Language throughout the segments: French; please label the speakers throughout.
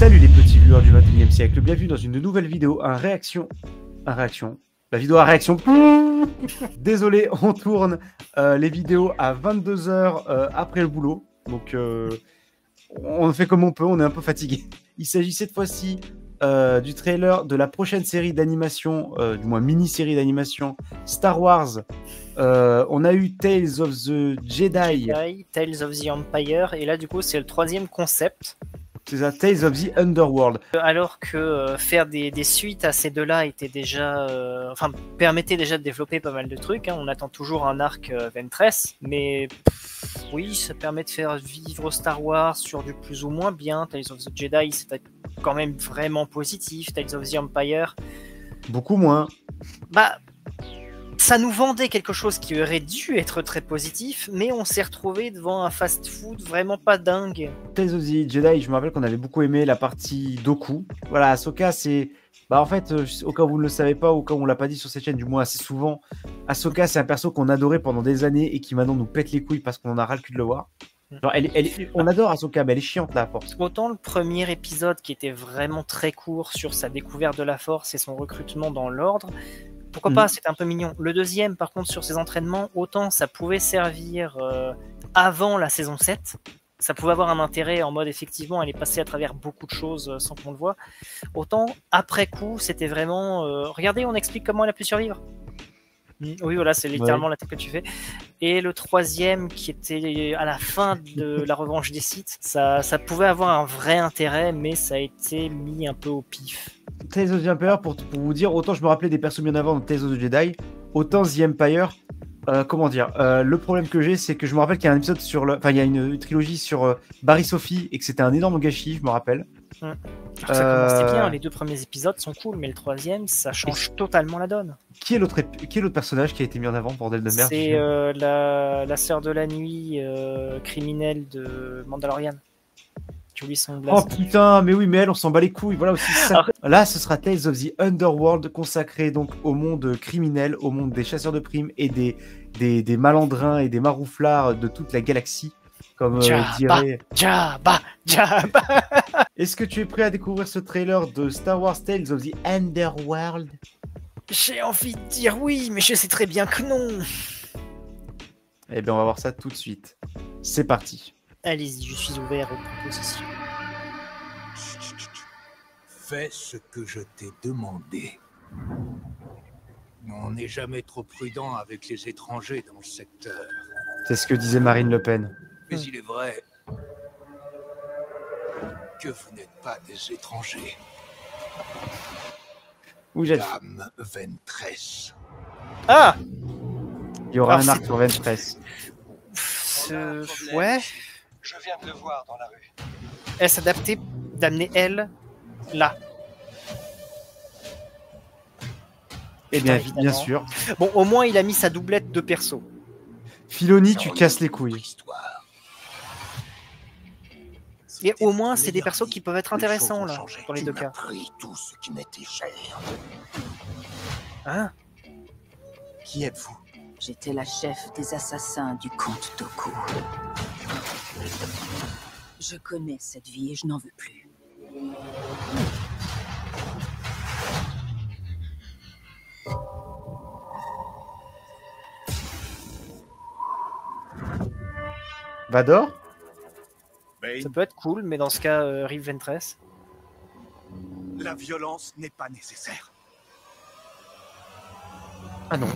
Speaker 1: Salut les petits viewers du 21e siècle, bienvenue dans une nouvelle vidéo, la vidéo à réaction. Désolé, on tourne les vidéos à 22 h après le boulot, donc on fait comme on peut, on est un peu fatigué. Il s'agit cette fois-ci du trailer de la prochaine série d'animation, du moins mini-série d'animation Star Wars. On a eu Tales of the Jedi,
Speaker 2: Tales of the Empire, et là du coup c'est le troisième concept.
Speaker 1: C'est ça, Tales of the Underworld.
Speaker 2: Alors que faire des suites à ces deux-là était déjà, permettait déjà de développer pas mal de trucs. Hein. On attend toujours un arc Ventress, mais oui, ça permet de faire vivre Star Wars sur du plus ou moins bien. Tales of the Jedi, c'était quand même vraiment positif. Tales of the Empire,
Speaker 1: beaucoup moins.
Speaker 2: Bah, ça nous vendait quelque chose qui aurait dû être très positif, mais on s'est retrouvé devant un fast-food vraiment pas dingue.
Speaker 1: Tales of the Jedi, je me rappelle qu'on avait beaucoup aimé la partie Dooku. Voilà, Ahsoka, c'est... Bah en fait, au cas où vous ne le savez pas, au cas où on l'a pas dit sur cette chaîne, du moins assez souvent, Ahsoka, c'est un perso qu'on adorait pendant des années et qui maintenant nous pète les couilles parce qu'on en a ras le cul de le voir. Genre, on adore Ahsoka, mais elle est chiante là, à force.
Speaker 2: Autant le premier épisode qui était vraiment très court sur sa découverte de la Force et son recrutement dans l'ordre, pourquoi pas, c'était un peu mignon. Le deuxième, par contre, sur ses entraînements, autant ça pouvait servir avant la saison 7, ça pouvait avoir un intérêt en mode, effectivement, elle est passée à travers beaucoup de choses sans qu'on le voit. Autant, après coup, c'était vraiment, regardez, on explique comment elle a pu survivre. Oui, voilà, c'est littéralement la tête que tu fais. Et le troisième, qui était à la fin de la revanche des Sith, ça pouvait avoir un vrai intérêt, mais ça a été mis un peu au pif.
Speaker 1: Tales of the Empire, pour vous dire, autant je me rappelais des persos bien avant dans Tales of the Jedi, autant The Empire, comment dire, le problème que j'ai, c'est que je me rappelle qu'il y a un épisode sur le... Enfin, il y a une trilogie sur Barry Sophie, et que c'était un énorme gâchis, je me rappelle.
Speaker 2: Ça commençait bien, les deux premiers épisodes sont cool, mais le troisième, ça change totalement la donne.
Speaker 1: Qui est l'autre personnage qui a été mis en avant, bordel de merde?
Speaker 2: C'est la sœur de la nuit criminelle de Mandalorian. J'oublie son blast.
Speaker 1: Oh putain, mais oui, mais elle, on s'en bat les couilles, voilà aussi ça. Là, ce sera Tales of the Underworld, consacré donc au monde criminel, au monde des chasseurs de primes et des malandrins et des marouflards de toute la galaxie. Comme dirait...
Speaker 2: Jabba.
Speaker 1: Est-ce que tu es prêt à découvrir ce trailer de Star Wars Tales of the Underworld?
Speaker 2: J'ai envie de dire oui, mais je sais très bien que non.
Speaker 1: Eh bien, on va voir ça tout de suite. C'est parti.
Speaker 2: Allez-y, je suis ouvert aux propositions.
Speaker 3: Fais ce que je t'ai demandé. On n'est jamais trop prudent avec les étrangers dans le secteur.
Speaker 1: C'est ce que disait Marine Le Pen.
Speaker 3: Mais il est vrai que vous n'êtes pas des étrangers.
Speaker 1: Oui, j'ai...
Speaker 3: Dame Ventress.
Speaker 2: Ah!
Speaker 1: Il y aura un arc sur Ventress.
Speaker 2: Ouais.
Speaker 4: Je viens de le voir dans la rue.
Speaker 2: Elle s'adaptait d'amener elle là.
Speaker 1: Eh bien, bien sûr.
Speaker 2: Bon, au moins, il a mis sa doublette de perso.
Speaker 1: Filoni, tu casses les couilles.
Speaker 2: Et au moins, c'est des persos qui peuvent être intéressants, là, dans les deux cas.
Speaker 3: Tout ce qui m'était cher.
Speaker 2: Hein?
Speaker 3: Qui êtes-vous?
Speaker 5: J'étais la chef des assassins du comte Dooku. Je connais cette vie et je n'en veux plus.
Speaker 1: Vador?
Speaker 2: Ça peut être cool, mais dans ce cas, Rive Ventress.
Speaker 3: La violence n'est pas nécessaire.
Speaker 1: Ah non.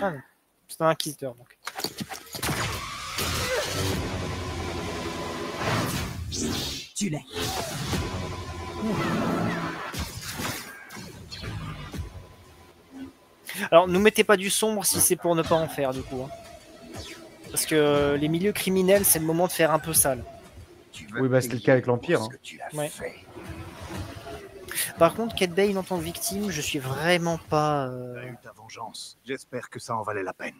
Speaker 2: Ah non. C'est un inquisiteur, donc.
Speaker 5: Tu l'es.
Speaker 2: Alors, nous mettez pas du sombre si c'est pour ne pas en faire, du coup. Hein. Parce que les milieux criminels, c'est le moment de faire un peu sale.
Speaker 1: Oui, bah c'était le cas avec l'Empire. Hein.
Speaker 2: Ouais. Par contre, Cad Bane en tant que victime, je suis vraiment pas...
Speaker 3: Ta vengeance. J'espère que ça en valait la peine.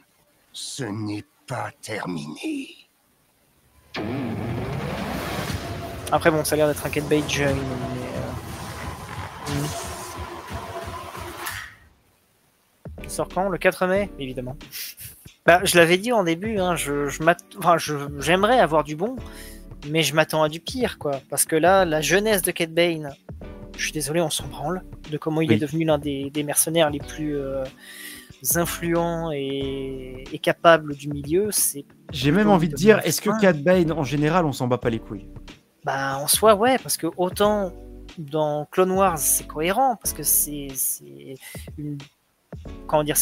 Speaker 3: Ce n'est pas terminé.
Speaker 2: Après, bon, ça a l'air d'être un Cad Bane jeune, mais... Il sort quand? Le 4 mai, évidemment. Bah, je l'avais dit en début, hein, j'aimerais avoir du bon, mais je m'attends à du pire, quoi. Parce que là, la jeunesse de Cad Bane, je suis désolé, on s'en branle de comment il est devenu l'un des mercenaires les plus influents et capables du milieu.
Speaker 1: J'ai même envie de dire, est-ce que Cad Bane, en général, on s'en bat pas les couilles?
Speaker 2: Bah, en soi, ouais, parce que autant dans Clone Wars, c'est cohérent, parce que c'est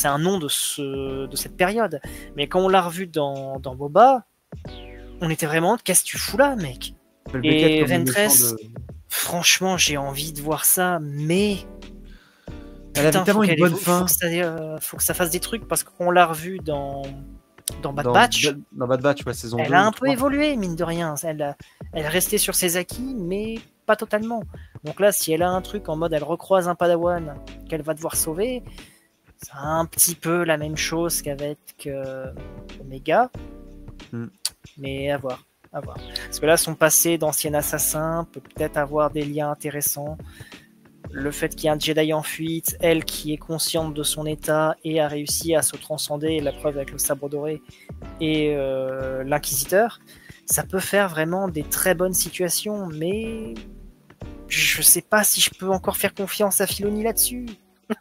Speaker 2: un nom de cette période. Mais quand on l'a revu dans Boba, on était vraiment, qu'est-ce que tu fous là, mec? Et Ventress, franchement, j'ai envie de voir ça, mais
Speaker 1: elle avait tellement une bonne fin.
Speaker 2: Faut que ça fasse des trucs, parce qu'on l'a revu dans Bad Batch.
Speaker 1: Dans Bad Batch, ouais, saison 2.
Speaker 2: Elle a un peu évolué, mine de rien. Elle est restée sur ses acquis, mais pas totalement. Donc là, si elle a un truc en mode elle recroise un Padawan qu'elle va devoir sauver, c'est un petit peu la même chose qu'avec Omega. Mais à voir. Parce que là, son passé d'ancien assassin peut peut-être avoir des liens intéressants. Le fait qu'il y ait un Jedi en fuite, elle qui est consciente de son état et a réussi à se transcender, la preuve avec le sabre doré et l'inquisiteur, ça peut faire vraiment des très bonnes situations, mais je sais pas si je peux encore faire confiance à Filoni là-dessus.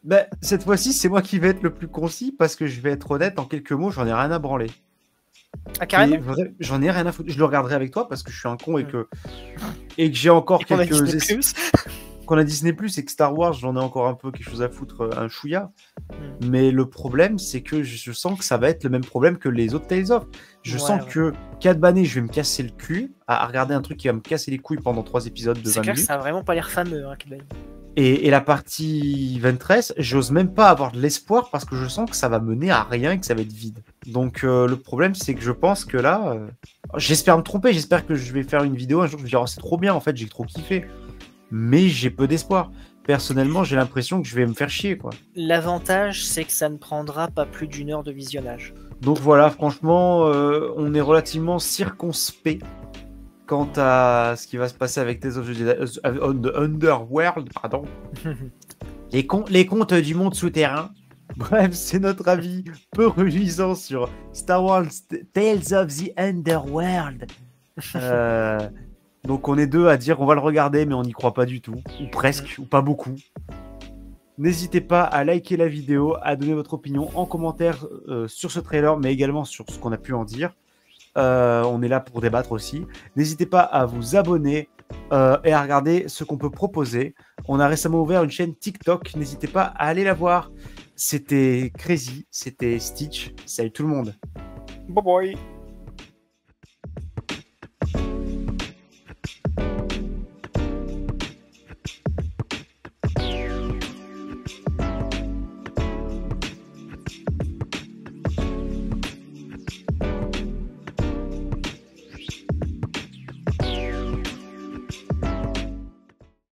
Speaker 1: Ben, cette fois-ci, c'est moi qui vais être le plus concis, parce que je vais être honnête, en quelques mots, j'en ai rien à branler.
Speaker 2: Ah, carrément.
Speaker 1: J'en ai rien à foutre. Je le regarderai avec toi parce que je suis un con et que j'ai encore quelques... Qu'on a Disney+, et que Star Wars, j'en ai encore un peu quelque chose à foutre, un chouïa. Mais le problème, c'est que je sens que ça va être le même problème que les autres Tales of. Je sens que Cad Bane, je vais me casser le cul à regarder un truc qui va me casser les couilles pendant 3 épisodes de 20 minutes.
Speaker 2: C'est clair que ça a vraiment pas l'air fameux, hein, Cad Bane.
Speaker 1: Et la partie Ventress, j'ose même pas avoir de l'espoir parce que je sens que ça va mener à rien et que ça va être vide. Donc le problème, c'est que je pense que là, j'espère me tromper, j'espère que je vais faire une vidéo un jour, je vais dire oh, c'est trop bien en fait, j'ai trop kiffé. Mais j'ai peu d'espoir. Personnellement, j'ai l'impression que je vais me faire chier, quoi.
Speaker 2: L'avantage, c'est que ça ne prendra pas plus d'1 heure de visionnage.
Speaker 1: Donc voilà, franchement, on est relativement circonspect quant à ce qui va se passer avec Tales of the Underworld, pardon. les contes du monde souterrain. Bref, c'est notre avis peu reluisant sur Star Wars Tales of the Underworld. Donc on est deux à dire on va le regarder, mais on n'y croit pas du tout, ou presque, ou pas beaucoup. N'hésitez pas à liker la vidéo, à donner votre opinion en commentaire sur ce trailer, mais également sur ce qu'on a pu en dire. On est là pour débattre aussi. N'hésitez pas à vous abonner et à regarder ce qu'on peut proposer. On a récemment ouvert une chaîne TikTok, n'hésitez pas à aller la voir. C'était Crazy, c'était Stitch. Salut tout le monde.
Speaker 2: Bye bye.